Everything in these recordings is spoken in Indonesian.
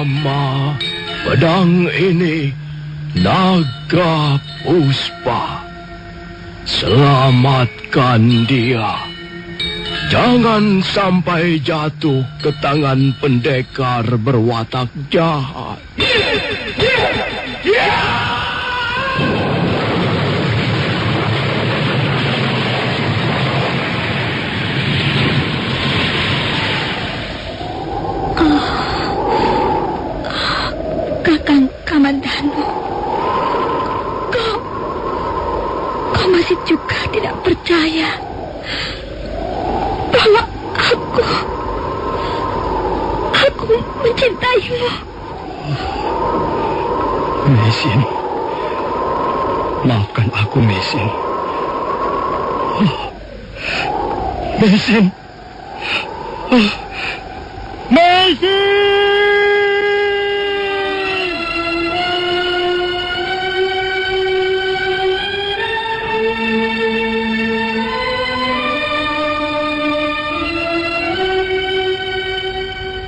Nama pedang ini Naga Puspa. Selamatkan dia. Jangan sampai jatuh ke tangan pendekar berwatak jahat. Kakang Kamandanu, kau masih juga tidak percaya bahwa aku mencintaimu. Mesin, maafkan aku, Mesin. Mesin, Mesin.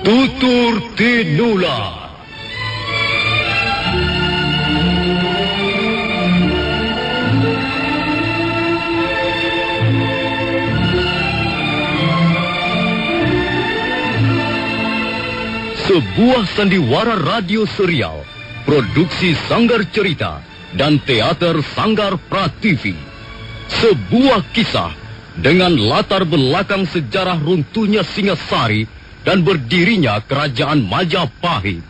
Tutur Tinula. Sebuah sandiwara radio serial, produksi Sanggar Cerita dan teater Sanggar Prativi. Sebuah kisah dengan latar belakang sejarah runtuhnya Singasari dan berdirinya Kerajaan Majapahit.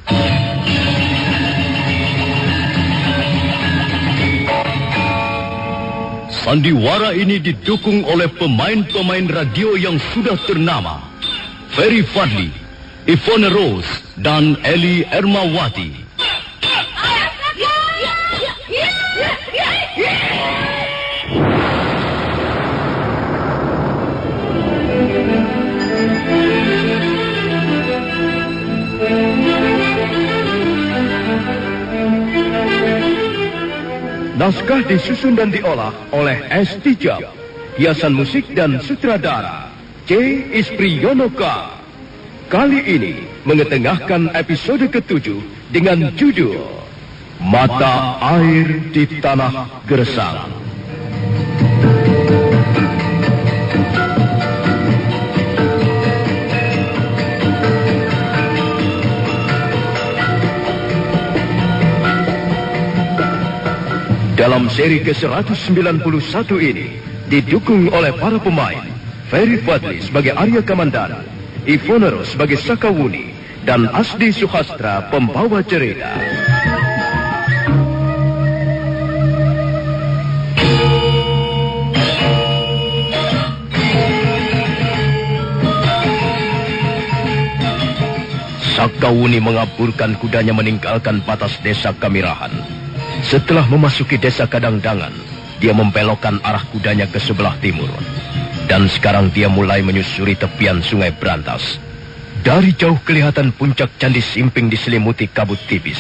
Sandiwara ini didukung oleh pemain-pemain radio yang sudah ternama. Ferry Fadli, Ivone Rose, dan Eli Ermawati. Naskah disusun dan diolah oleh S. Tijab. Hiasan musik dan sutradara C. Ispriyonoka. Kali ini mengetengahkan episode ke-7 dengan judul Mata Air di Tanah Gersang. Dalam seri ke-191 ini didukung oleh para pemain Ferry Fadli sebagai Arya Kamandanu, Ivone Rose sebagai Sakawuni, dan Asdi Suhastra pembawa cerita. Sakawuni mengaburkan kudanya meninggalkan batas desa Kamirahan. Setelah memasuki desa Kadangdangan, dia membelokkan arah kudanya ke sebelah timur. Dan sekarang dia mulai menyusuri tepian sungai Brantas. Dari jauh kelihatan puncak Candi Simping diselimuti kabut tipis.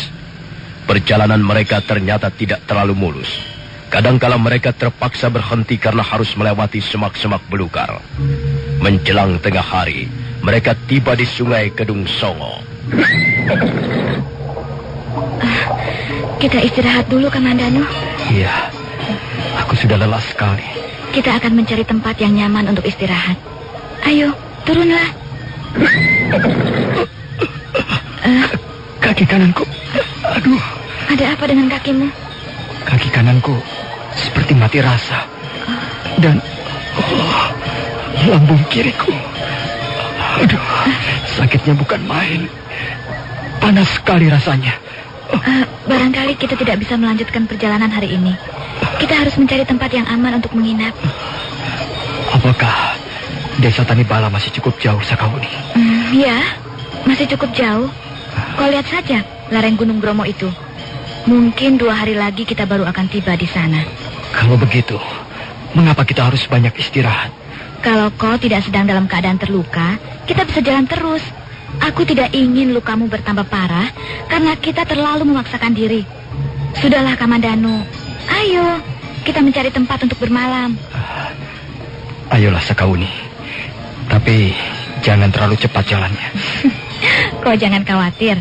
Perjalanan mereka ternyata tidak terlalu mulus. Kadangkala mereka terpaksa berhenti karena harus melewati semak-semak belukar. Menjelang tengah hari, mereka tiba di sungai Kedung Songo. Kita istirahat dulu, Kamandanu. Iya, aku sudah lelah sekali. Kita akan mencari tempat yang nyaman untuk istirahat. Ayo, turunlah. Kaki kananku, aduh. Ada apa dengan kakimu? Kaki kananku seperti mati rasa. Dan lambung kiriku, aduh, sakitnya bukan main. Panas sekali rasanya. Barangkali kita tidak bisa melanjutkan perjalanan hari ini. Kita harus mencari tempat yang aman untuk menginap. Apakah desa Tanibala masih cukup jauh, Sakawuni? Ya, masih cukup jauh. Kau lihat saja lereng Gunung Bromo itu. Mungkin 2 hari lagi kita baru akan tiba di sana. Kalau begitu, mengapa kita harus banyak istirahat? Kalau kau tidak sedang dalam keadaan terluka, kita bisa jalan terus. Aku tidak ingin lukamu bertambah parah karena kita terlalu memaksakan diri. Sudahlah, Kamandanu. Ayo, kita mencari tempat untuk bermalam. Ayolah, Sakawuni. Tapi jangan terlalu cepat jalannya. Kau jangan khawatir.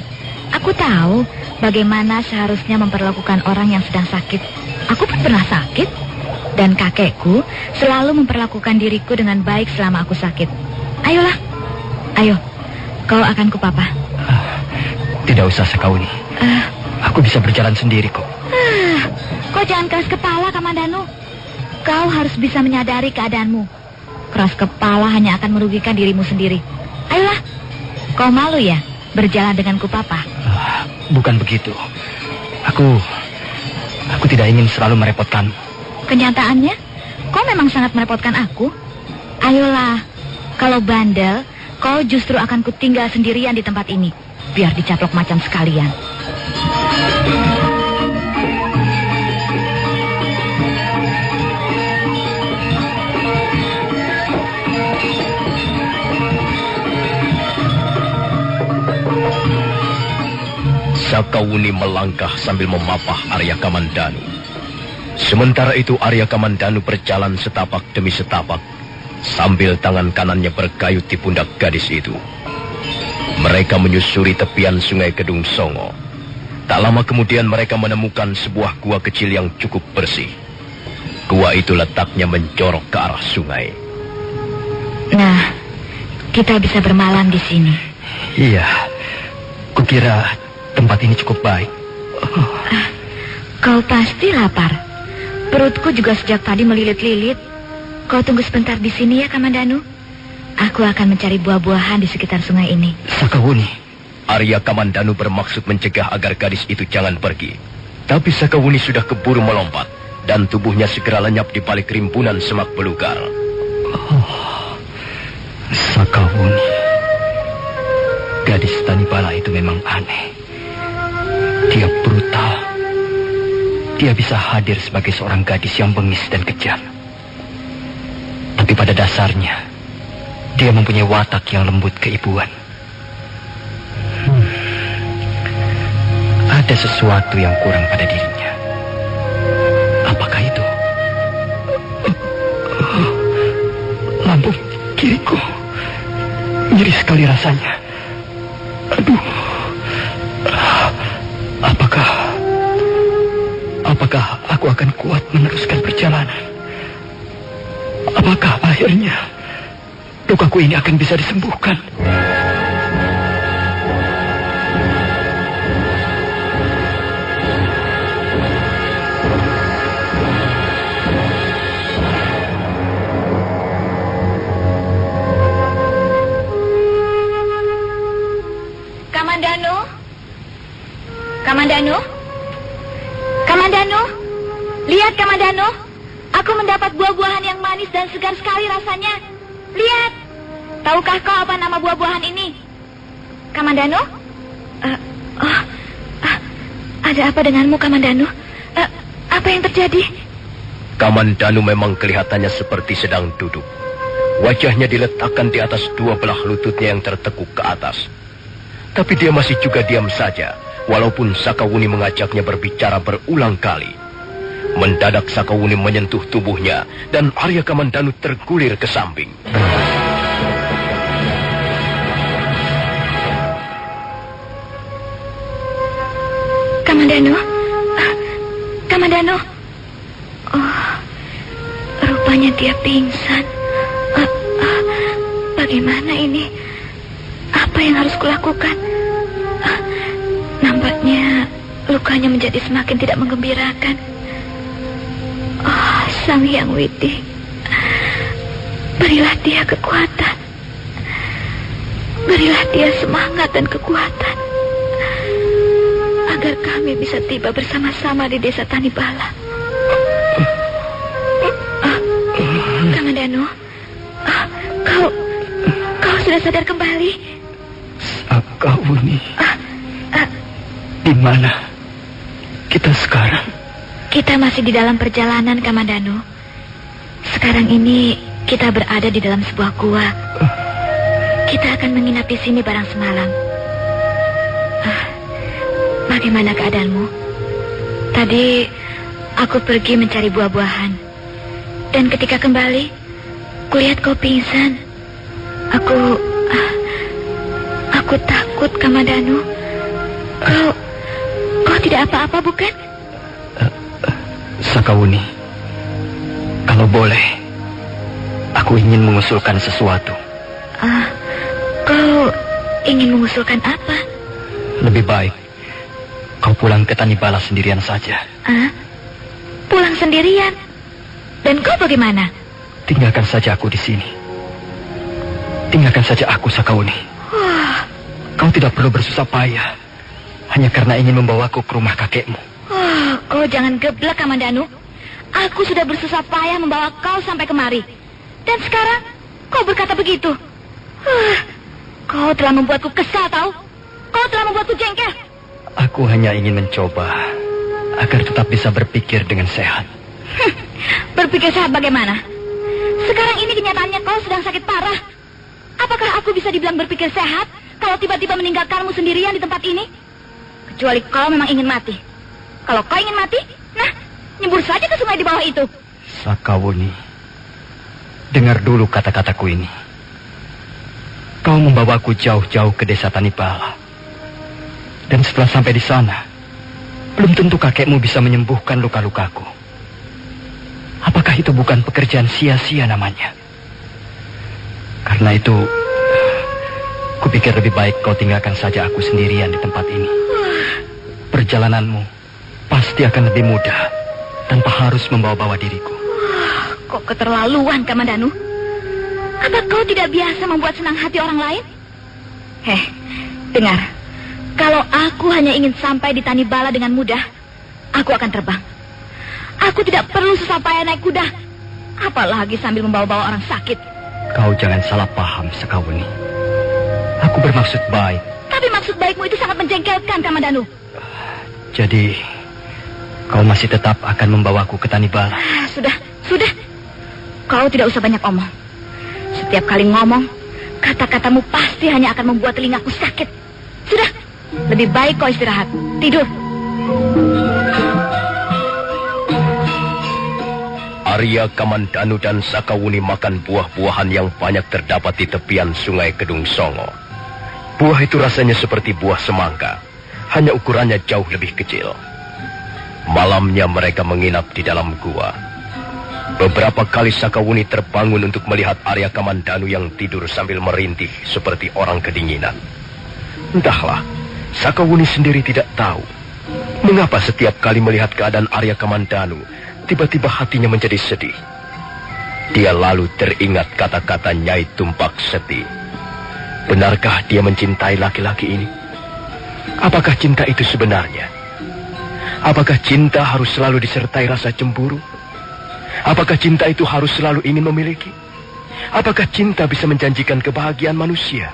Aku tahu bagaimana seharusnya memperlakukan orang yang sedang sakit. Aku pun pernah sakit. Dan kakekku selalu memperlakukan diriku dengan baik selama aku sakit. Ayolah, ayo, kau akan kupapa. Tidak usah, Sakauni. Aku bisa berjalan sendiri kok. Kau jangan keras kepala, Kamandanu. Kau harus bisa menyadari keadaanmu. Keras kepala hanya akan merugikan dirimu sendiri. Ayolah, kau malu ya berjalan dengan kupapa? Bukan begitu. Aku tidak ingin selalu merepotkanmu. Kenyataannya, kau memang sangat merepotkan aku. Ayolah, kalau bandel, kau justru akan kutinggal sendirian di tempat ini. Biar dicaplok macan sekalian. Sakawuni melangkah sambil memapah Arya Kamandanu. Sementara itu Arya Kamandanu berjalan setapak demi setapak, sambil tangan kanannya berkayut di pundak gadis itu. Mereka menyusuri tepian sungai Kedung Songo. Tak lama kemudian mereka menemukan sebuah gua kecil yang cukup bersih. Gua itu letaknya menjorok ke arah sungai. Nah, kita bisa bermalam di sini. Iya, kukira tempat ini cukup baik. Kau pasti lapar. Perutku juga sejak tadi melilit-lilit. Kau tunggu sebentar di sini ya, Kamandanu. Aku akan mencari buah-buahan di sekitar sungai ini. Sakawuni. Arya Kamandanu bermaksud mencegah agar gadis itu jangan pergi. Tapi Sakawuni sudah keburu melompat, dan tubuhnya segera lenyap di balik rimbunan semak belukar. Sakawuni. Gadis Tanibala itu memang aneh. Dia brutal. Dia bisa hadir sebagai seorang gadis yang bengis dan kejam. Tapi pada dasarnya, dia mempunyai watak yang lembut keibuan. Ada sesuatu yang kurang pada dirinya. Apakah itu? Lambung kiriku nyeri sekali rasanya. Aduh. Apakah aku akan kuat meneruskan perjalanan? Apakah akhirnya lukaku ini akan bisa disembuhkan? Kamandanu? Kamandanu? Kamandanu? Lihat, Kamandanu. Aku mendapat buah-buahan yang manis dan segar sekali rasanya. Lihat. Tahukah kau apa nama buah-buahan ini? Kamandanu? Ada apa denganmu, Kamandanu? Apa yang terjadi? Kamandanu memang kelihatannya seperti sedang duduk. Wajahnya diletakkan di atas dua belah lututnya yang tertekuk ke atas. Tapi dia masih juga diam saja, walaupun Sakawuni mengajaknya berbicara berulang kali. Mendadak Sakawuni menyentuh tubuhnya, dan Arya Kamandanu tergulir ke samping. Kamandanu? Kamandanu? Oh, rupanya dia pingsan. Bagaimana ini? Apa yang harus kulakukan? Nampaknya lukanya menjadi semakin tidak menggembirakan. Oh, Sang Hyang Widi, berilah dia kekuatan. Berilah dia semangat dan kekuatan, agar kami bisa tiba bersama-sama di desa Tanibala. Kamandanu, kau sudah sadar kembali? Sakawuni, di mana kita sekarang? Kita masih di dalam perjalanan, Kamandanu. Sekarang ini kita berada di dalam sebuah gua. Kita akan menginap di sini barang semalam. Bagaimana keadaanmu? Tadi aku pergi mencari buah-buahan, dan ketika kembali, kulihat kau pingsan. Aku takut, Kamandanu. Kau tidak apa-apa, bukan? Sakawuni, kalau boleh, aku ingin mengusulkan sesuatu. Kau ingin mengusulkan apa? Lebih baik kau pulang ke Tanibala sendirian saja. Pulang sendirian? Dan kau bagaimana? Tinggalkan saja aku di sini. Tinggalkan saja aku, Sakawuni. Kau tidak perlu bersusah payah hanya karena ingin membawaku ke rumah kakekmu. Kau jangan geblek, Kamandanu. Aku sudah bersusah payah membawa kau sampai kemari. Dan sekarang kau berkata begitu. Kau telah membuatku kesal, tahu? Kau telah membuatku jengkel. Aku hanya ingin mencoba agar tetap bisa berpikir dengan sehat. Berpikir sehat bagaimana? Sekarang ini kenyataannya kau sedang sakit parah. Apakah aku bisa dibilang berpikir sehat kalau tiba-tiba meninggalkanmu sendirian di tempat ini? Kecuali kau memang ingin mati. Kalau kau ingin mati, nah, nyebur saja ke sungai di bawah itu. Sakawuni, dengar dulu kata-kataku ini. Kau membawaku jauh-jauh ke desa Tanibala. Dan setelah sampai di sana, belum tentu kakekmu bisa menyembuhkan luka-lukaku. Apakah itu bukan pekerjaan sia-sia namanya? Karena itu, kupikir lebih baik kau tinggalkan saja aku sendirian di tempat ini. Perjalananmu pasti akan lebih mudah tanpa harus membawa-bawa diriku. Kok keterlaluan, Kamandanu? Apa kau tidak biasa membuat senang hati orang lain? Dengar. Kalau aku hanya ingin sampai di Tanibala dengan mudah, aku akan terbang. Aku tidak perlu susah payah naik kuda, apalagi sambil membawa-bawa orang sakit. Kau jangan salah paham, Sakawuni. Aku bermaksud baik. Tapi maksud baikmu itu sangat menjengkelkan, Kamandanu. Jadi, kau masih tetap akan membawaku ke Tanibala? Sudah. Kau tidak usah banyak omong. Setiap kali ngomong, kata-katamu pasti hanya akan membuat telingaku sakit. Sudah, lebih baik kau istirahat. Tidur. Arya, Kamandanu, dan Sakawuni makan buah-buahan yang banyak terdapat di tepian sungai Kedung Songo. Buah itu rasanya seperti buah semangka, hanya ukurannya jauh lebih kecil. Malamnya mereka menginap di dalam gua. Beberapa kali Sakawuni terbangun untuk melihat Arya Kamandanu yang tidur sambil merintih seperti orang kedinginan. Entahlah, Sakawuni sendiri tidak tahu mengapa setiap kali melihat keadaan Arya Kamandanu, tiba-tiba hatinya menjadi sedih. Dia lalu teringat kata-kata Nyai Tumpak Seti. Benarkah dia mencintai laki-laki ini? Apakah cinta itu sebenarnya? Apakah cinta harus selalu disertai rasa cemburu? Apakah cinta itu harus selalu ingin memiliki? Apakah cinta bisa menjanjikan kebahagiaan manusia?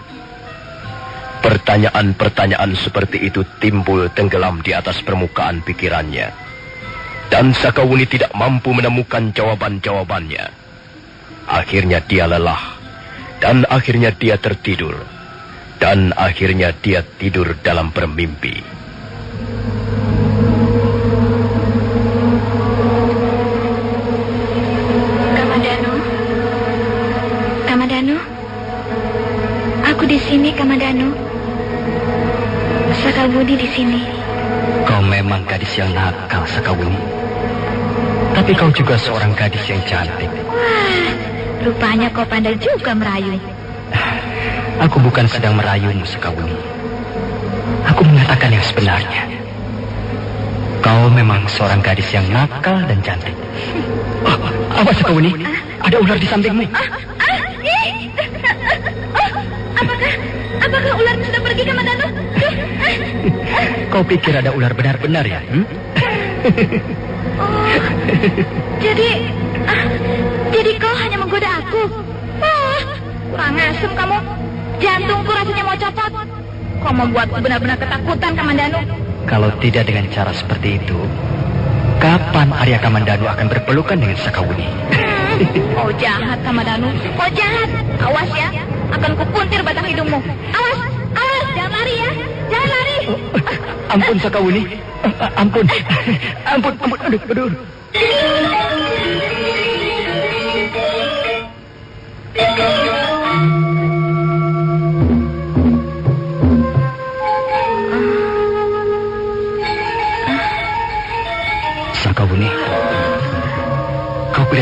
Pertanyaan-pertanyaan seperti itu timbul tenggelam di atas permukaan pikirannya. Dan Sakawuni tidak mampu menemukan jawaban-jawabannya. Akhirnya dia lelah. Dan akhirnya dia tertidur. Dan akhirnya dia tidur dalam bermimpi. Kamandanu, aku di sini, Kamandanu. Sakawuni di sini. Kau memang gadis yang nakal, Sakawuni. Tapi kau juga seorang gadis yang cantik. Wah, rupanya kau pandai juga merayu. Aku bukan sedang merayumu, Sakawuni. Aku mengatakan yang sebenarnya. Kau memang seorang gadis yang nakal dan cantik. Awas, Sakawuni. Ada ular di sampingmu. Apakah ularnya sudah pergi, Kamandanu? Kau pikir ada ular benar-benar ya? Jadi kau hanya menggoda aku? Kurang asem kamu. Jantungku rasanya mau copot. Kau membuatku benar-benar ketakutan, Kamandanu. Kalau tidak dengan cara seperti itu, kapan Arya Kamandanu akan berpelukan dengan Sakawuni? Kau jahat, Kamandanu. Kau jahat. Awas ya, akan kupuntir batang hidungmu. Awas, jangan lari ya. Jangan lari. Ampun, Sakawuni. Ampun. Aduh.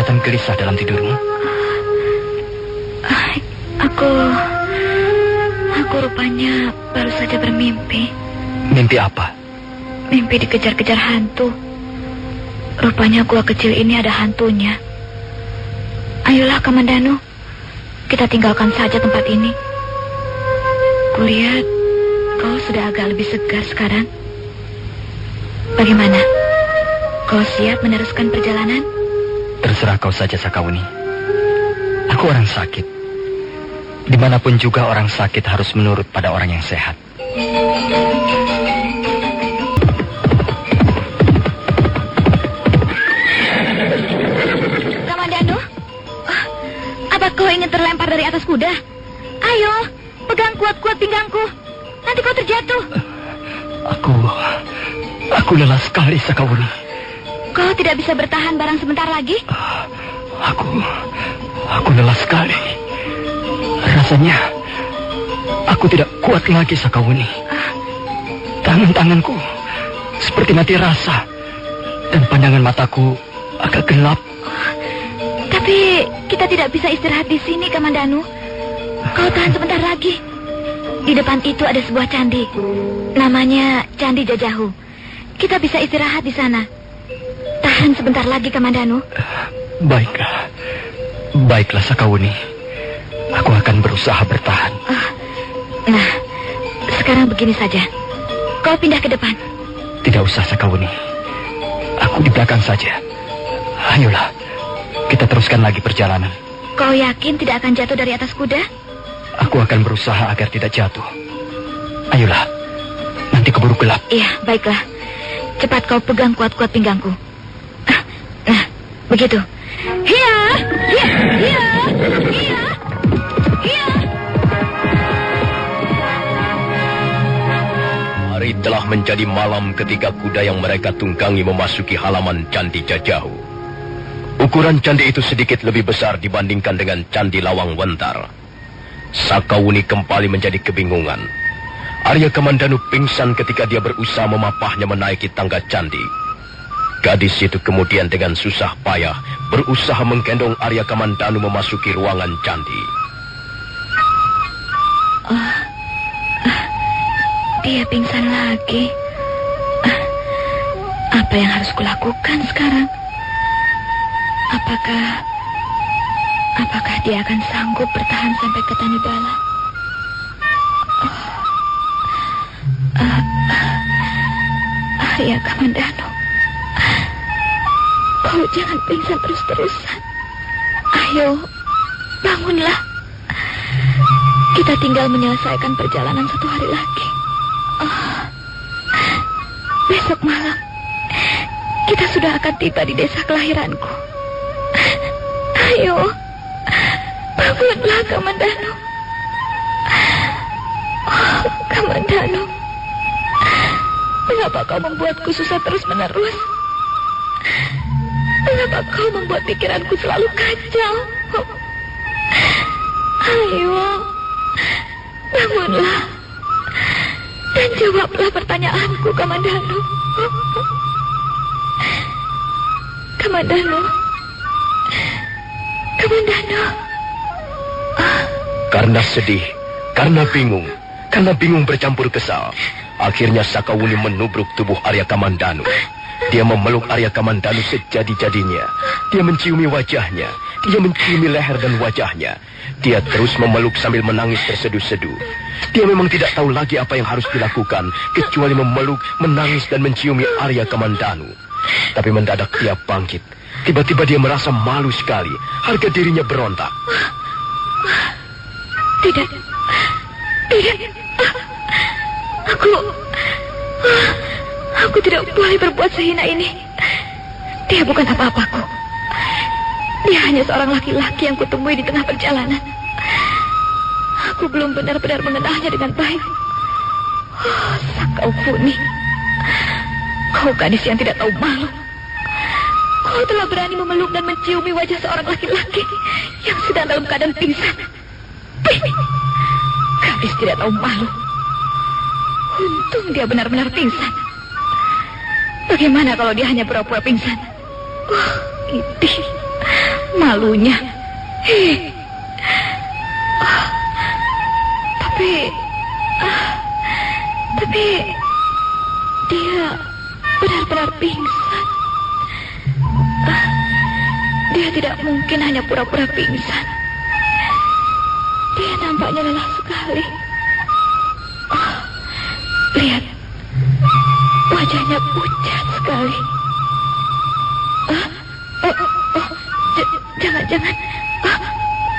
kelihatan gelisah dalam tidurmu? Aku rupanya baru saja bermimpi. Mimpi apa? Mimpi dikejar-kejar hantu. Rupanya gua kecil ini ada hantunya. Ayolah, Kamandanu. Kita tinggalkan saja tempat ini. Kulihat kau sudah agak lebih segar sekarang. Bagaimana? Kau siap meneruskan perjalanan? Terserah kau saja, Sakawuni. Aku orang sakit. Dimanapun juga orang sakit harus menurut pada orang yang sehat. Kamandanu, apa kau ingin terlempar dari atas kuda? Ayo, pegang kuat-kuat pinggangku. Nanti kau terjatuh. Aku lelah sekali, Sakawuni. Kau tidak bisa bertahan barang sebentar lagi? Aku lelah sekali. Rasanya aku tidak kuat lagi, Sakawuni. Tangan-tanganku seperti mati rasa dan pandangan mataku agak gelap. Tapi kita tidak bisa istirahat di sini, Kamandanu. Kau tahan sebentar lagi. Di depan itu ada sebuah candi. Namanya Candi Jajahu. Kita bisa istirahat di sana. Tahan sebentar lagi, Kamandanu. Baiklah, Sakawuni. Aku akan berusaha bertahan. Nah, sekarang begini saja. Kau pindah ke depan. Tidak usah, Sakawuni. Aku di belakang saja. Ayolah, kita teruskan lagi perjalanan. Kau yakin tidak akan jatuh dari atas kuda? Aku akan berusaha agar tidak jatuh. Ayolah, nanti keburu gelap. Iya, baiklah. Cepat kau pegang kuat-kuat pinggangku. Nah, begitu. Hiya, hiya, hiya, hiya. Hari telah menjadi malam ketika kuda yang mereka tunggangi memasuki halaman Candi Jajahu. Ukuran candi itu sedikit lebih besar dibandingkan dengan Candi Lawang Wentar. Sakawuni kembali menjadi kebingungan. Arya Kamandanu pingsan ketika dia berusaha memapahnya menaiki tangga candi. Gadis itu kemudian dengan susah payah berusaha menggendong Arya Kamandanu memasuki ruangan candi. Dia pingsan lagi. Apa yang harus kulakukan sekarang? Apakah dia akan sanggup bertahan sampai ke Tanibala? Arya Kamandanu, kau jangan pingsan terus-terusan. Ayo, bangunlah. Kita tinggal menyelesaikan perjalanan 1 hari lagi. Besok malam kita sudah akan tiba di desa kelahiranku. Ayo, bangunlah, Kamandanu. Kamandanu, mengapa kau membuatku susah terus-menerus? Mengapa kau membuat pikiranku selalu kacau? Ayo, bangunlah dan jawablah pertanyaanku, Kamandanu. Kamandanu. Karena sedih, karena bingung bercampur kesal, akhirnya Sakawuni menubruk tubuh Arya Kamandanu. Dia memeluk Arya Kamandanu sejadi-jadinya. Dia menciumi wajahnya, dia menciumi leher dan wajahnya. Dia terus memeluk sambil menangis terseduh-seduh. Dia memang tidak tahu lagi apa yang harus dilakukan, kecuali memeluk, menangis dan menciumi Arya Kamandanu. Tapi mendadak dia bangkit. Tiba-tiba dia merasa malu sekali. Harga dirinya berontak. Tidak. Aku tidak boleh berbuat sehina ini. Dia bukan apa-apaku. Dia hanya seorang laki-laki yang kutemui di tengah perjalanan. Aku belum benar-benar mengenalnya dengan baik. Sakawuni, kau gadis yang tidak tahu malu. Kau telah berani memeluk dan menciumi wajah seorang laki-laki yang sedang dalam keadaan pingsan. Gadis tidak tahu malu. Untung dia benar-benar pingsan. Bagaimana kalau dia hanya pura-pura pingsan? Idih. Malunya. Tapi dia benar-benar pingsan. Dia tidak mungkin hanya pura-pura pingsan. Dia nampaknya lelah sekali. Lihat, wajahnya pucat sekali.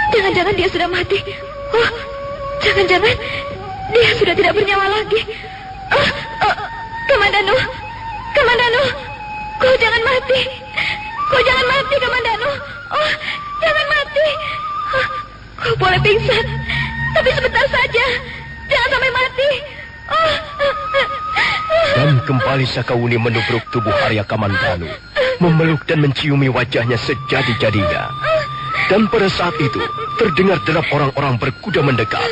Jangan-jangan dia sudah mati. Jangan-jangan dia sudah tidak bernyawa lagi. Kamandanu, kau jangan mati. Kau jangan mati, Kamandanu. Jangan mati. Kau boleh pingsan, tapi sebentar saja. Jangan sampai mati. Dan kembali Sakawuni menubruk tubuh Arya Kamandanu, memeluk dan menciumi wajahnya sejadi-jadinya. Dan pada saat itu, terdengar derap orang-orang berkuda mendekat.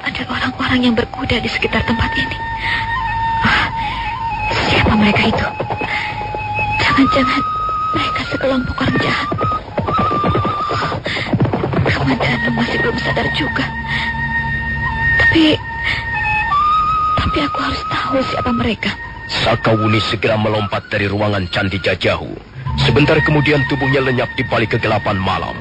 Ada orang-orang yang berkuda di sekitar tempat ini. Siapa mereka itu? Jangan-jangan mereka sekelompok orang jahat. Kamandanu masih belum sadar juga. Tapi aku harus tahu siapa mereka. Sakawuni segera melompat dari ruangan Candi Jajahu. Sebentar kemudian tubuhnya lenyap di balik kegelapan malam.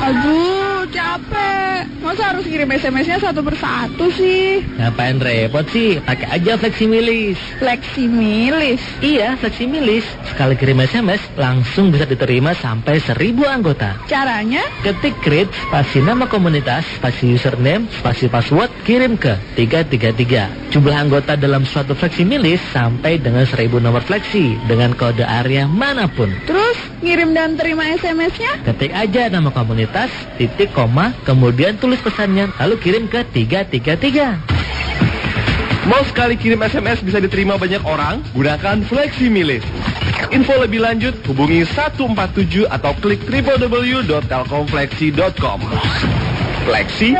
Aduh, capek. Masa harus kirim SMS-nya satu persatu sih? Ngapain repot sih? Pakai aja Fleximilis. Fleximilis? Iya, Fleximilis. Sekali kirim SMS, langsung bisa diterima sampai 1000 anggota. Caranya? Ketik create, spasi nama komunitas, spasi username, spasi password, kirim ke 333. Jumlah anggota dalam suatu Fleximilis sampai dengan 1000 nomor Flexi dengan kode area manapun. Terus, ngirim dan terima SMS-nya? Ketik aja nama komunitas, titik, koma, kemudian tulis pesannya, lalu kirim ke 333. Mau sekali kirim SMS bisa diterima banyak orang? Gunakan Fleximilis. Info lebih lanjut hubungi 147 atau klik www.telkomflexi.com. Flexi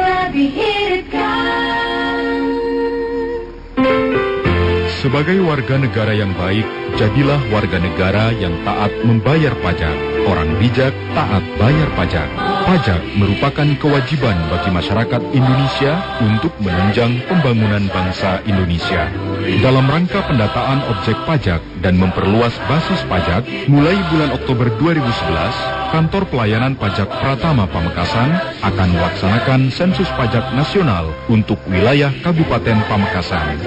Sebagai warga negara yang baik, jadilah warga negara yang taat membayar pajak. Orang bijak taat bayar pajak. Pajak merupakan kewajiban bagi masyarakat Indonesia untuk menunjang pembangunan bangsa Indonesia. Dalam rangka pendataan objek pajak dan memperluas basis pajak, mulai bulan Oktober 2011, Kantor Pelayanan Pajak Pratama Pamekasan akan melaksanakan sensus pajak nasional untuk wilayah Kabupaten Pamekasan.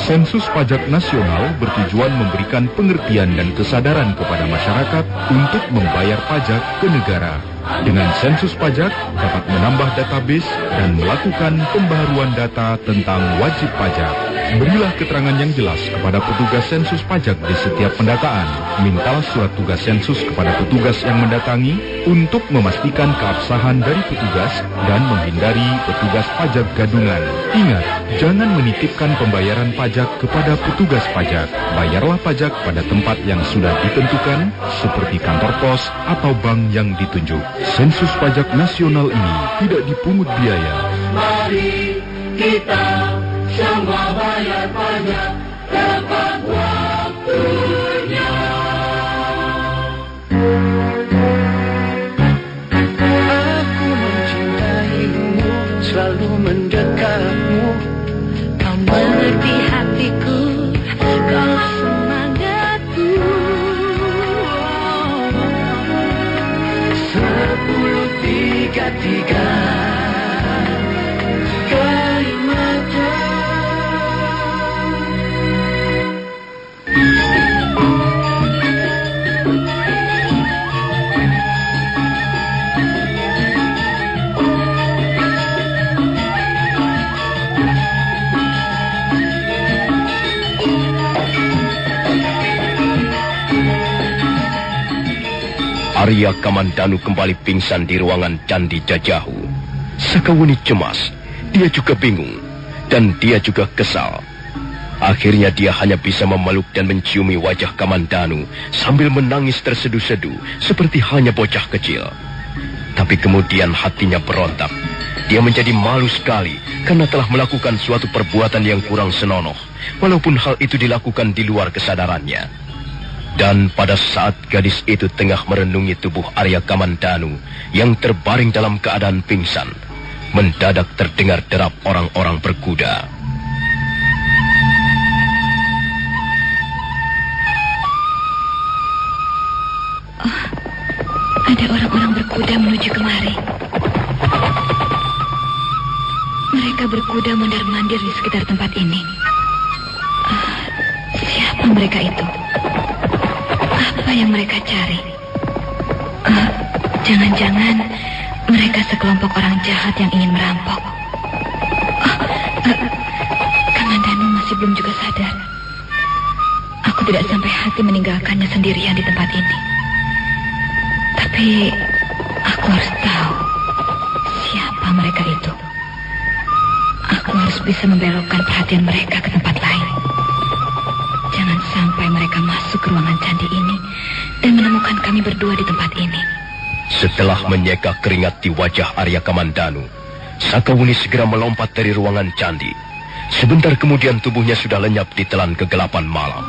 Sensus pajak nasional bertujuan memberikan pengertian dan kesadaran kepada masyarakat untuk membayar pajak ke negara. Dengan sensus pajak dapat menambah database dan melakukan pembaharuan data tentang wajib pajak. Berilah keterangan yang jelas kepada petugas sensus pajak di setiap pendataan. Mintalah surat tugas sensus kepada petugas yang mendatangi untuk memastikan keabsahan dari petugas dan menghindari petugas pajak gadungan. Ingat, jangan menitipkan pembayaran pajak kepada petugas pajak. Bayarlah pajak pada tempat yang sudah ditentukan seperti kantor pos atau bank yang ditunjuk. Sensus pajak nasional ini tidak dipungut biaya. Mari kita semua bayar pajak tepat waktunya. Aku mencintaimu, selalu mendekatmu. Kau mengerti hatiku, kau semangatku. 1033 Arya Kamandanu kembali pingsan di ruangan Candi Jajahu. Sakawuni cemas, dia juga bingung, dan dia juga kesal. Akhirnya dia hanya bisa memeluk dan menciumi wajah Kamandanu sambil menangis terseduh-seduh seperti hanya bocah kecil. Tapi kemudian hatinya berontak. Dia menjadi malu sekali karena telah melakukan suatu perbuatan yang kurang senonoh, walaupun hal itu dilakukan di luar kesadarannya. Dan pada saat gadis itu tengah merenungi tubuh Arya Kamandanu yang terbaring dalam keadaan pingsan, mendadak terdengar derap orang-orang berkuda. Ada orang-orang berkuda menuju kemari. Mereka berkuda mondar-mandir di sekitar tempat ini. Siapa mereka itu? Apa yang mereka cari? Jangan-jangan mereka sekelompok orang jahat yang ingin merampok. Kamandanu masih belum juga sadar. Aku tidak sampai hati meninggalkannya sendirian di tempat ini. Tapi aku harus tahu siapa mereka itu. Aku harus bisa membelokkan perhatian mereka ke tempat lain. Jangan sampai mereka masuk ke ruangan candi ini dan menemukan kami berdua di tempat ini. Setelah menyeka keringat di wajah Arya Kamandanu, Sakawuni segera melompat dari ruangan candi. Sebentar kemudian tubuhnya sudah lenyap di telan kegelapan malam.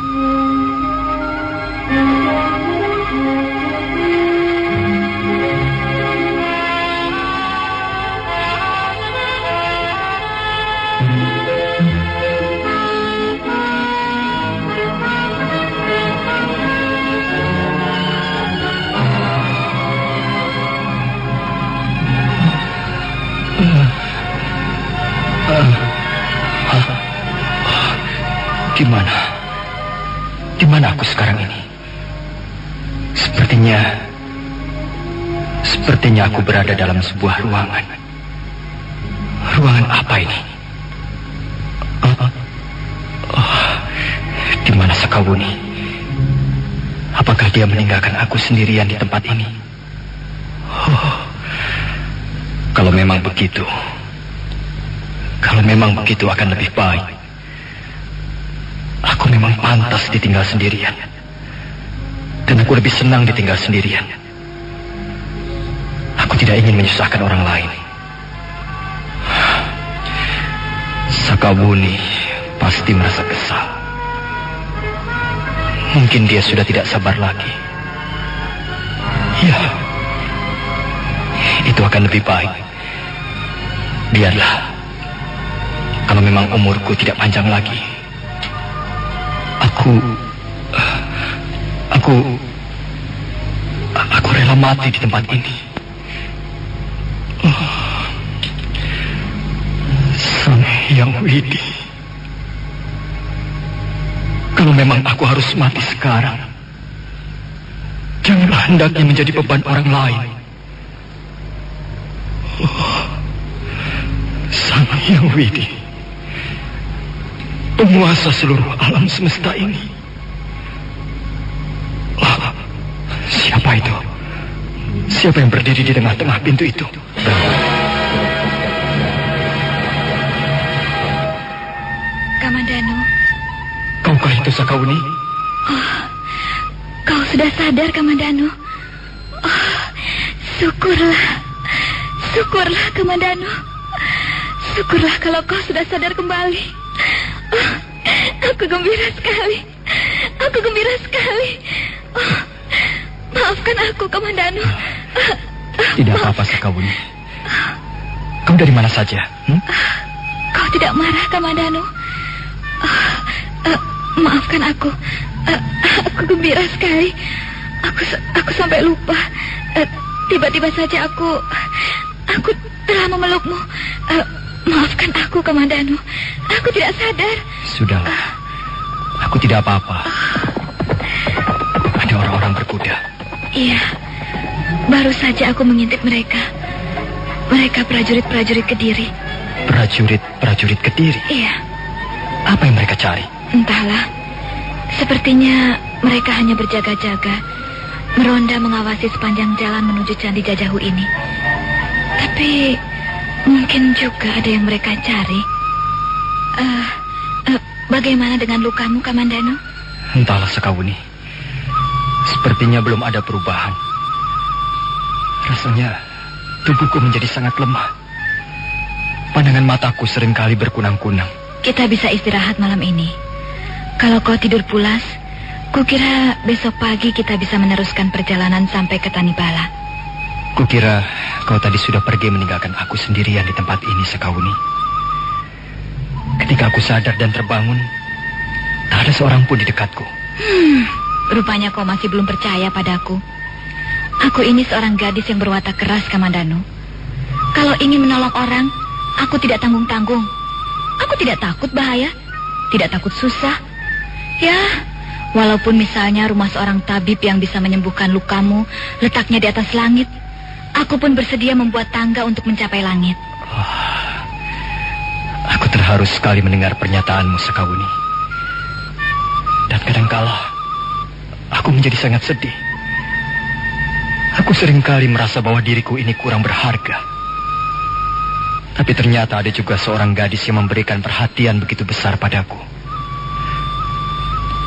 Di mana aku sekarang ini? Sepertinya aku berada dalam sebuah ruangan. Ruangan apa ini? Di mana Sakawuni? Apakah dia meninggalkan aku sendirian di tempat ini? Kalau memang begitu akan lebih baik. Aku memang pantas ditinggal sendirian. Dan aku lebih senang ditinggal sendirian. Aku tidak ingin menyusahkan orang lain. Sakawuni pasti merasa kesal. Mungkin dia sudah tidak sabar lagi. Ya, itu akan lebih baik. Biarlah. Kalau memang umurku tidak panjang lagi, aku rela mati di tempat ini. Sang Hyang Widi, kalau memang aku harus mati sekarang, janganlah hendaknya menjadi beban orang lain. Sang Hyang Widi, penguasa seluruh alam semesta ini. Siapa itu? Siapa yang berdiri di tengah-tengah pintu itu? Kamandanu. Kaukah itu Sakawuni? Oh, kau sudah sadar, Kamandanu. Oh, syukurlah. Syukurlah, Kamandanu. Syukurlah kalau kau sudah sadar kembali. Oh, aku gembira sekali. Aku gembira sekali. Oh, maafkan aku, Kamandanu. Tidak apa-apa, Sakawuni. Kau dari mana saja? Kau tidak marah, Kamandanu? Maafkan aku. Aku gembira sekali. Aku sampai lupa. Tiba-tiba saja aku telah memelukmu. Maafkan aku, Kamandanu. Aku tidak sadar. Sudahlah. Aku tidak apa-apa. Ada orang-orang berkuda. Iya. Baru saja aku mengintip mereka. Mereka prajurit-prajurit Kediri. Prajurit Kediri? Iya. Apa yang mereka cari? Entahlah. Sepertinya mereka hanya berjaga-jaga, meronda mengawasi sepanjang jalan menuju Candi Jajahu ini. Tapi mungkin juga ada yang mereka cari. Bagaimana dengan lukamu, Kamandanu? Entahlah, Sekawuni. Sepertinya belum ada perubahan. Rasanya tubuhku menjadi sangat lemah. Pandangan mataku seringkali berkunang-kunang. Kita bisa istirahat malam ini. Kalau kau tidur pulas, kukira besok pagi kita bisa meneruskan perjalanan sampai ke Tanibala. Kukira kau tadi sudah pergi meninggalkan aku sendirian di tempat ini, Sekawuni. Ketika aku sadar dan terbangun, tak ada seorang pun di dekatku. Rupanya kau masih belum percaya padaku. Aku ini seorang gadis yang berwatak keras, Kamandanu. Kalau ingin menolong orang, aku tidak tanggung-tanggung. Aku tidak takut bahaya, tidak takut susah. Ya, walaupun misalnya rumah seorang tabib yang bisa menyembuhkan lukamu letaknya di atas langit, aku pun bersedia membuat tangga untuk mencapai langit. Aku terharu sekali mendengar pernyataanmu, Sekawuni. Dan kadangkala aku menjadi sangat sedih. Aku seringkali merasa bahwa diriku ini kurang berharga. Tapi ternyata ada juga seorang gadis yang memberikan perhatian begitu besar padaku.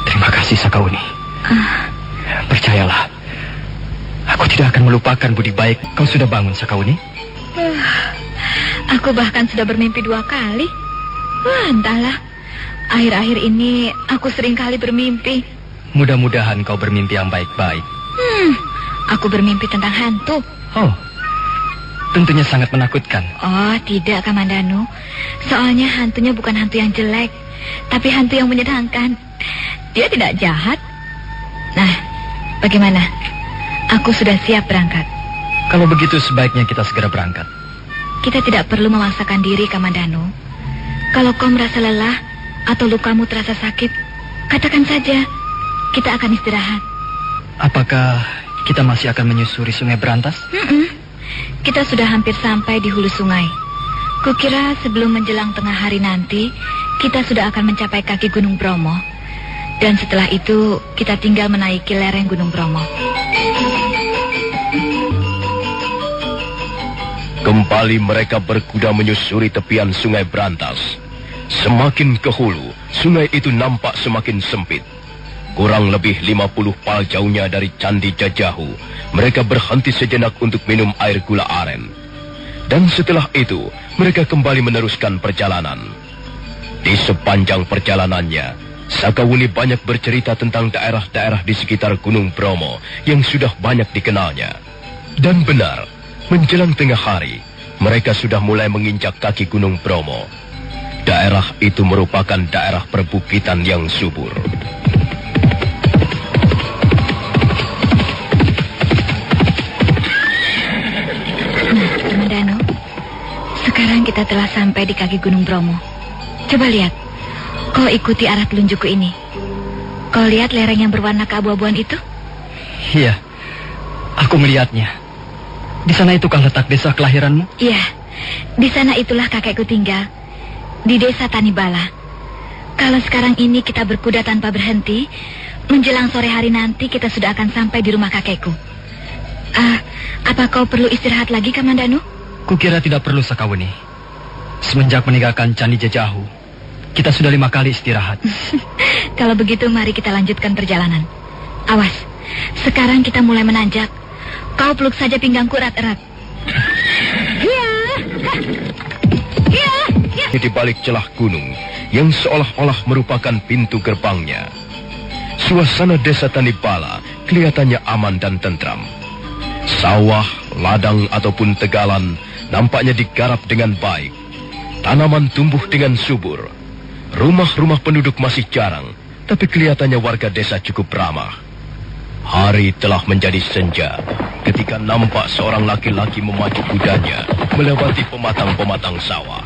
Terima kasih, Sekawuni. Percayalah, aku tidak akan melupakan budi baik kau sudah bangun, Sekawuni. Aku bahkan sudah bermimpi 2 kali. Wah, entahlah. Akhir-akhir ini aku seringkali bermimpi. Mudah-mudahan kau bermimpi yang baik-baik. Aku bermimpi tentang hantu. Oh, tentunya sangat menakutkan. Oh, tidak, Kamandanu. Soalnya hantunya bukan hantu yang jelek, tapi hantu yang menyenangkan. Dia tidak jahat. Nah, bagaimana? Aku sudah siap berangkat. Kalau begitu sebaiknya kita segera berangkat. Kita tidak perlu memaksakan diri, Kamandanu. Kalau kau merasa lelah atau lukamu terasa sakit, katakan saja. Kita akan istirahat. Apakah kita masih akan menyusuri Sungai Berantas? Kita sudah hampir sampai di hulu sungai. Kukira sebelum menjelang tengah hari nanti, kita sudah akan mencapai kaki Gunung Bromo. Dan setelah itu, kita tinggal menaiki lereng Gunung Bromo. Kembali mereka berkuda menyusuri tepian Sungai Berantas. Semakin ke hulu, sungai itu nampak semakin sempit. Kurang lebih 50 pal jauhnya dari Candi Jajahu, mereka berhenti sejenak untuk minum air gula aren. Dan setelah itu, mereka kembali meneruskan perjalanan. Di sepanjang perjalanannya, Sakawuni banyak bercerita tentang daerah-daerah di sekitar Gunung Bromo yang sudah banyak dikenalnya. Dan benar, menjelang tengah hari, mereka sudah mulai menginjak kaki Gunung Bromo. Daerah itu merupakan daerah perbukitan yang subur. Kamandanu, sekarang kita telah sampai di kaki Gunung Bromo. Coba lihat, kau ikuti arah telunjukku ini. Kau lihat lereng yang berwarna keabu-abuan itu? Iya, aku melihatnya. Di sana itukah letak desa kelahiranmu? Iya, di sana itulah kakekku tinggal, di desa Tanibala. Kalau sekarang ini kita berkuda tanpa berhenti, menjelang sore hari nanti kita sudah akan sampai di rumah kakekku. Apa kau perlu istirahat lagi, Kamandanu? Kukira tidak perlu, Sakawuni. Semenjak meninggalkan Candi Jajahu, kita sudah 5 kali istirahat. Kalau begitu, mari kita lanjutkan perjalanan. Awas, sekarang kita mulai menanjak. Kau peluk saja pinggangku erat-erat. Di balik celah gunung yang seolah-olah merupakan pintu gerbangnya, suasana desa Tanibala kelihatannya aman dan tentram. Sawah, ladang ataupun tegalan nampaknya digarap dengan baik. Tanaman tumbuh dengan subur. Rumah-rumah penduduk masih jarang, tapi kelihatannya warga desa cukup ramah. Hari telah menjadi senja ketika nampak seorang laki-laki memacu kudanya melewati pematang-pematang sawah.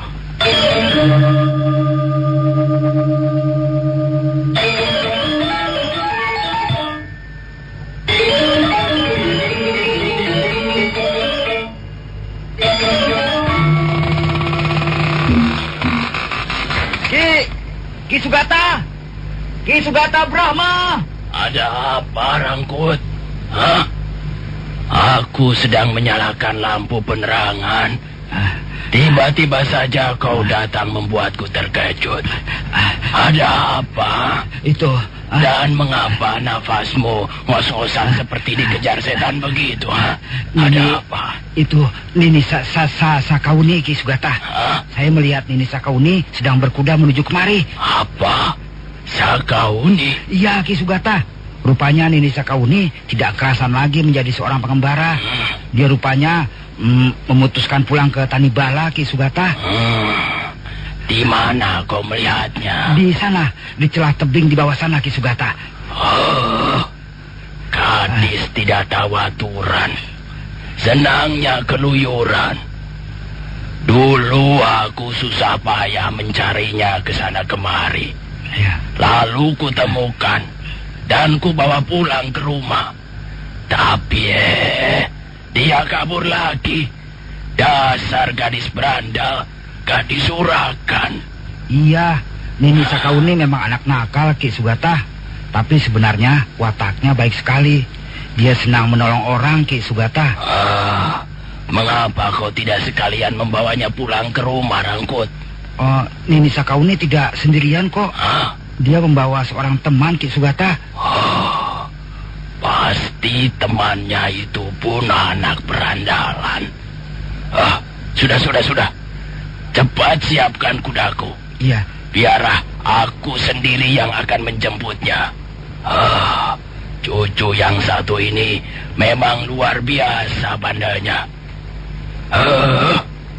Ki Sugata! Ki Sugata Brahma! Ada apa, Rangkut? Hah? Aku sedang menyalakan lampu penerangan Tiba-tiba saja kau datang membuatku terkejut. Ada apa? Itu... Dan mengapa nafasmu ngos-ngosan seperti dikejar setan begitu? Ha? Ada apa? Itu Nini Sakauni, Ki Sugata. Saya melihat Nini Sakauni sedang berkuda menuju kemari. Apa? Sakauni? Iya, Ki Sugata. Rupanya Nini Sakauni tidak kerasan lagi menjadi seorang pengembara. Dia rupanya memutuskan pulang ke Tanibala, Ki Sugata. Di mana kau melihatnya? Di sana, di celah tebing di bawah sana, Ki Sugata. Oh, gadis tidak tahu aturan. Senangnya keluyuran. Dulu aku susah payah mencarinya ke sana kemari. Ya. Lalu kutemukan dan kubawa pulang ke rumah. Tapi dia kabur lagi. Dasar gadis berandal. Gadis urakan. Iya, Nini Sakauni memang anak nakal, Ki Sugata. Tapi sebenarnya wataknya baik sekali. Dia senang menolong orang, Ki Sugata. Mengapa kau tidak sekalian membawanya pulang ke rumah, Rangkut? Oh, Nini Sakauni tidak sendirian kok. Dia membawa seorang teman, Ki Sugata. Pasti temannya itu pun anak berandalan. Sudah. Cepat siapkan kudaku. Iya. Biarlah aku sendiri yang akan menjemputnya. Cucu yang satu ini memang luar biasa bandanya.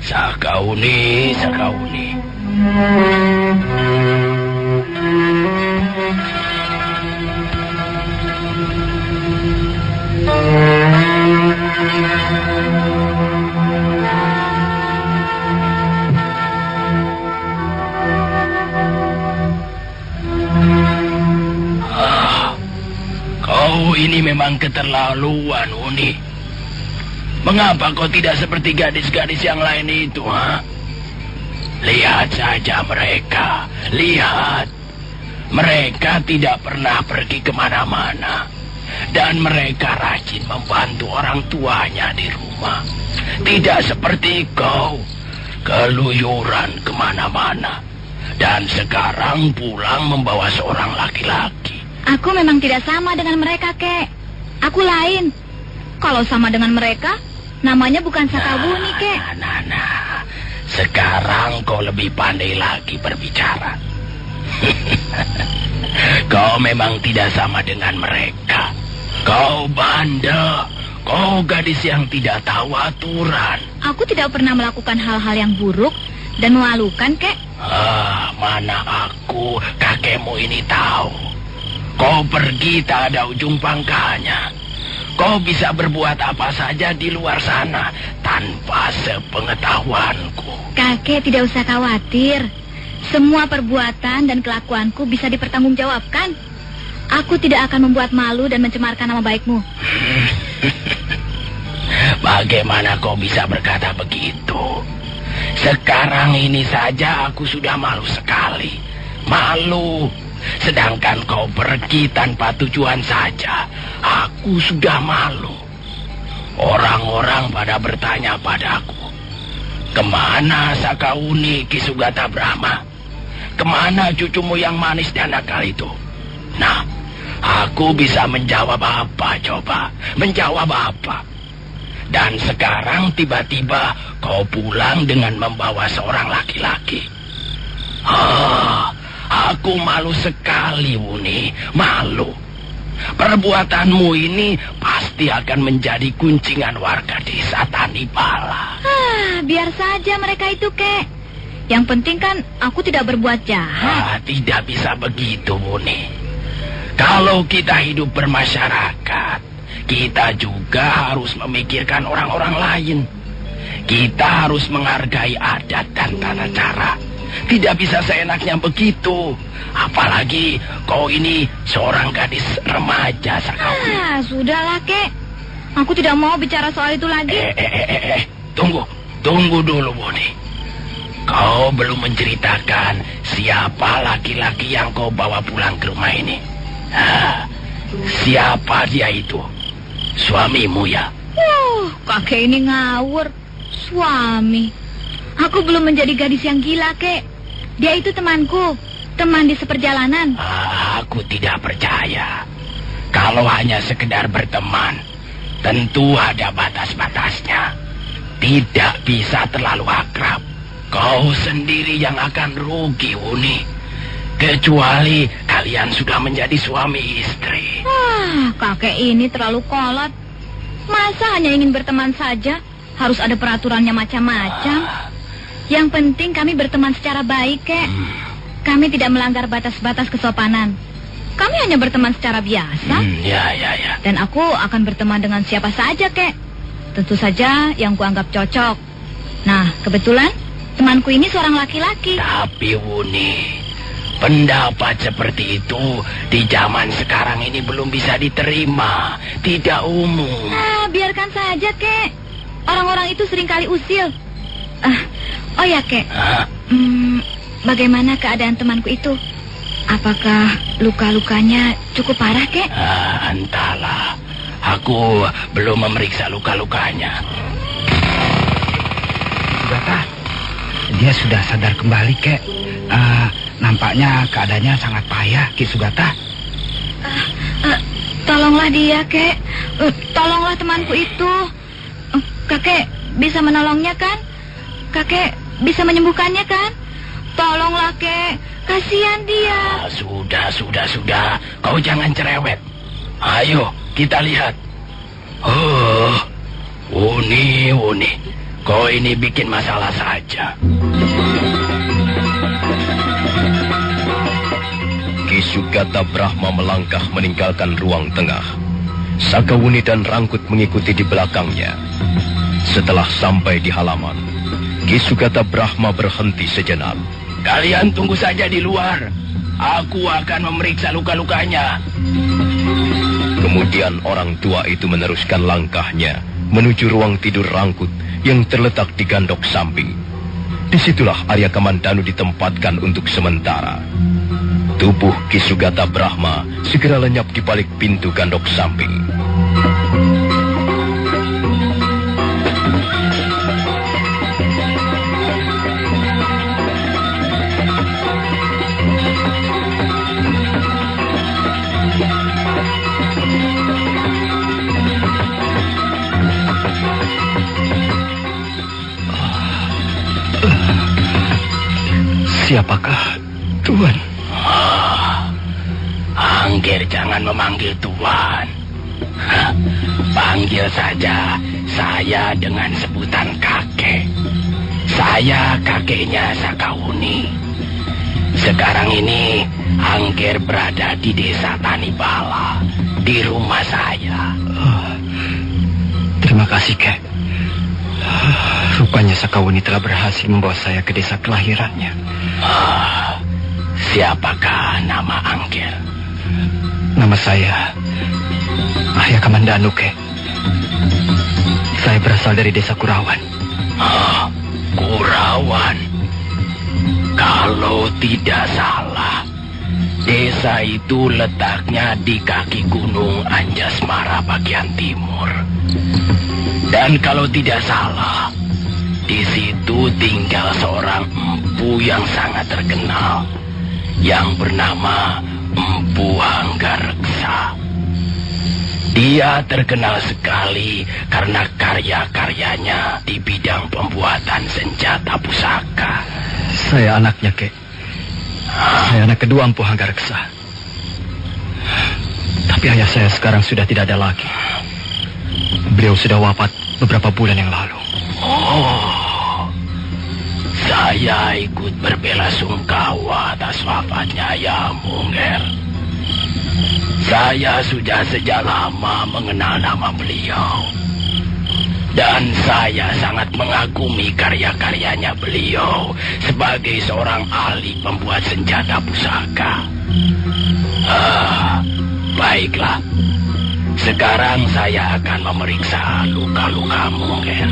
Sakauni. Kau ini memang keterlaluan, Uni. Mengapa kau tidak seperti gadis-gadis yang lain itu, ha? Lihat saja mereka. Lihat. Mereka tidak pernah pergi kemana-mana. Dan mereka rajin membantu orang tuanya di rumah. Tidak seperti kau. Keluyuran kemana-mana. Dan sekarang pulang membawa seorang laki-laki. Aku memang tidak sama dengan mereka, Kek. Aku lain. Kalau sama dengan mereka, namanya bukan Sakauni, Kek. Nah. Sekarang kau lebih pandai lagi berbicara. Kau memang tidak sama dengan mereka. Kau bandel. Kau gadis yang tidak tahu aturan. Aku tidak pernah melakukan hal-hal yang buruk dan memalukan, Kek. Mana aku, kakekmu ini tahu. Kau pergi tak ada ujung pangkalnya. Kau bisa berbuat apa saja di luar sana tanpa sepengetahuanku. Kakek tidak usah khawatir. Semua perbuatan dan kelakuanku bisa dipertanggungjawabkan. Aku tidak akan membuat malu dan mencemarkan nama baikmu. Bagaimana kau bisa berkata begitu? Sekarang ini saja aku sudah malu sekali. Malu. Sedangkan kau pergi tanpa tujuan saja. Aku sudah malu. Orang-orang pada bertanya padaku, kemana Sakauni Ki Sugata Brahma? Kemana cucumu yang manis dan nakal itu? Nah, aku bisa menjawab apa coba? Menjawab apa? Dan sekarang tiba-tiba kau pulang dengan membawa seorang laki-laki. Aku malu sekali, Wuni. Malu. Perbuatanmu ini pasti akan menjadi kuncingan warga desa Tanibala. Biar saja mereka itu, Kek. Yang penting kan aku tidak berbuat jahat. Tidak bisa begitu, Wuni. Kalau kita hidup bermasyarakat, kita juga harus memikirkan orang-orang lain. Kita harus menghargai adat dan tata cara. Tidak bisa seenaknya begitu. Apalagi kau ini seorang gadis remaja, Sakauni. Sudahlah, Kek. Aku tidak mau bicara soal itu lagi. Tunggu dulu, Boni. Kau belum menceritakan siapa laki-laki yang kau bawa pulang ke rumah ini. Siapa dia itu? Suamimu ya? Kakek ini ngawur. Suami? Aku belum menjadi gadis yang gila, Kek. Dia itu temanku, teman di seperjalanan. Aku tidak percaya. Kalau hanya sekedar berteman, tentu ada batas-batasnya. Tidak bisa terlalu akrab. Kau sendiri yang akan rugi, Wuni. Kecuali kalian sudah menjadi suami istri. Kakek ini terlalu kolot. Masa hanya ingin berteman saja? Harus ada peraturannya macam-macam. Yang penting kami berteman secara baik, Kek. Kami tidak melanggar batas-batas kesopanan. Kami hanya berteman secara biasa. Ya. Dan aku akan berteman dengan siapa saja, Kek. Tentu saja yang kuanggap cocok. Nah, kebetulan temanku ini seorang laki-laki. Tapi Wuni, pendapat seperti itu di zaman sekarang ini belum bisa diterima. Tidak umum. Biarkan saja, Kek. Orang-orang itu seringkali usil. Oh ya, Kek. Bagaimana keadaan temanku itu? Apakah luka-lukanya cukup parah, Kek? Entahlah. Aku belum memeriksa luka-lukanya. Sugata, dia sudah sadar kembali, Kek. Nampaknya keadaannya sangat payah, Ki Sugata. Tolonglah dia, Kek. Tolonglah temanku itu. Kakek bisa menolongnya, kan? Kakek bisa menyembuhkannya, kan? Tolonglah, Kek. Kasihan dia. Sudah. Kau jangan cerewet. Ayo, kita lihat. Wuni. Kau ini bikin masalah saja. Ki Sugata Brahma melangkah meninggalkan ruang tengah. Sakawuni dan Rangkut mengikuti di belakangnya. Setelah sampai di halaman, Ki Sugata Brahma berhenti sejenak. Kalian tunggu saja di luar. Aku akan memeriksa luka-lukanya. Kemudian orang tua itu meneruskan langkahnya menuju ruang tidur Rangkut yang terletak di gandok samping. Disitulah Arya Kamandanu ditempatkan untuk sementara. Tubuh Ki Sugata Brahma segera lenyap di balik pintu gandok samping. Siapakah Tuan? Angger, jangan memanggil Tuan. Panggil saja saya dengan sebutan kakek. Saya kakeknya Sakawuni. Sekarang ini Angger berada di desa Tanibala, di rumah saya. Terima kasih, Kek. Rupanya Sakawuni telah berhasil membawa saya ke desa kelahirannya. Siapakah nama Angger? Nama saya Arya Kamandanu, Kek. Saya berasal dari desa Kurawan. Kurawan? Kalau tidak salah, desa itu letaknya di kaki gunung Anjasmara bagian timur. Dan kalau tidak salah, di situ tinggal seorang empu yang sangat terkenal, yang bernama Empu Hanggareksa. Dia terkenal sekali karena karya-karyanya di bidang pembuatan senjata pusaka. Saya anaknya, Kek. Saya anak kedua Empu Hanggareksa. Tapi ayah saya sekarang sudah tidak ada lagi. Beliau sudah wafat beberapa bulan yang lalu. Saya ikut berbelasungkawa atas wafatnya ayahmu, Nger. Saya sudah sejak lama mengenal nama beliau. Dan saya sangat mengagumi karya-karyanya beliau sebagai seorang ahli pembuat senjata pusaka. Baiklah. Sekarang saya akan memeriksa luka-lukamu, Nger.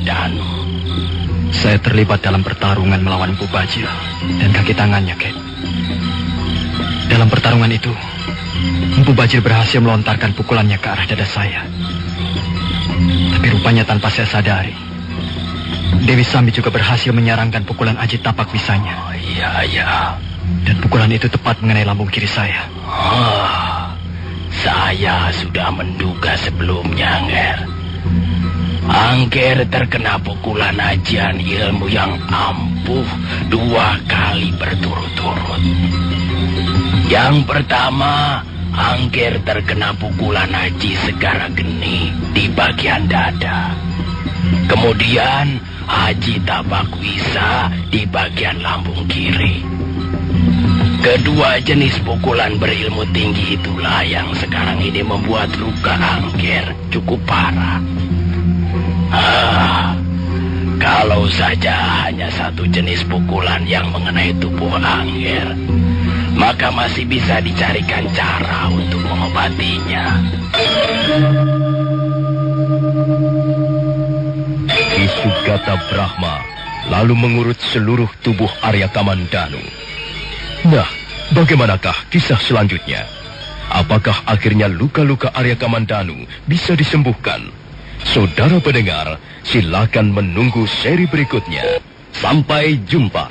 Kamandanu? Saya terlibat dalam pertarungan melawan Empu Bajil dan kaki tangannya, Kek. Dalam pertarungan itu, Empu Bajil berhasil melontarkan pukulannya ke arah dada saya. Tapi rupanya tanpa saya sadari, Dewi Sambi juga berhasil menyarangkan pukulan Aji Tapak Bisanya. Oh, iya. Dan pukulan itu tepat mengenai lambung kiri saya. Saya sudah menduga sebelumnya, Angger. Angger terkena pukulan ajian ilmu yang ampuh 2 kali berturut-turut. Yang pertama, Angger terkena pukulan Aji Segara Geni di bagian dada. Kemudian Aji Tapak Wisa di bagian lambung kiri. Kedua jenis pukulan berilmu tinggi itulah yang sekarang ini membuat luka Angger cukup parah. Kalau saja hanya satu jenis pukulan yang mengenai tubuh Angger, maka masih bisa dicarikan cara untuk mengobatinya. Ki Sugata Brahma lalu mengurut seluruh tubuh Arya Kamandanu. Nah, bagaimanakah kisah selanjutnya? Apakah akhirnya luka-luka Arya Kamandanu bisa disembuhkan? Saudara pendengar, silakan menunggu seri berikutnya. Sampai jumpa.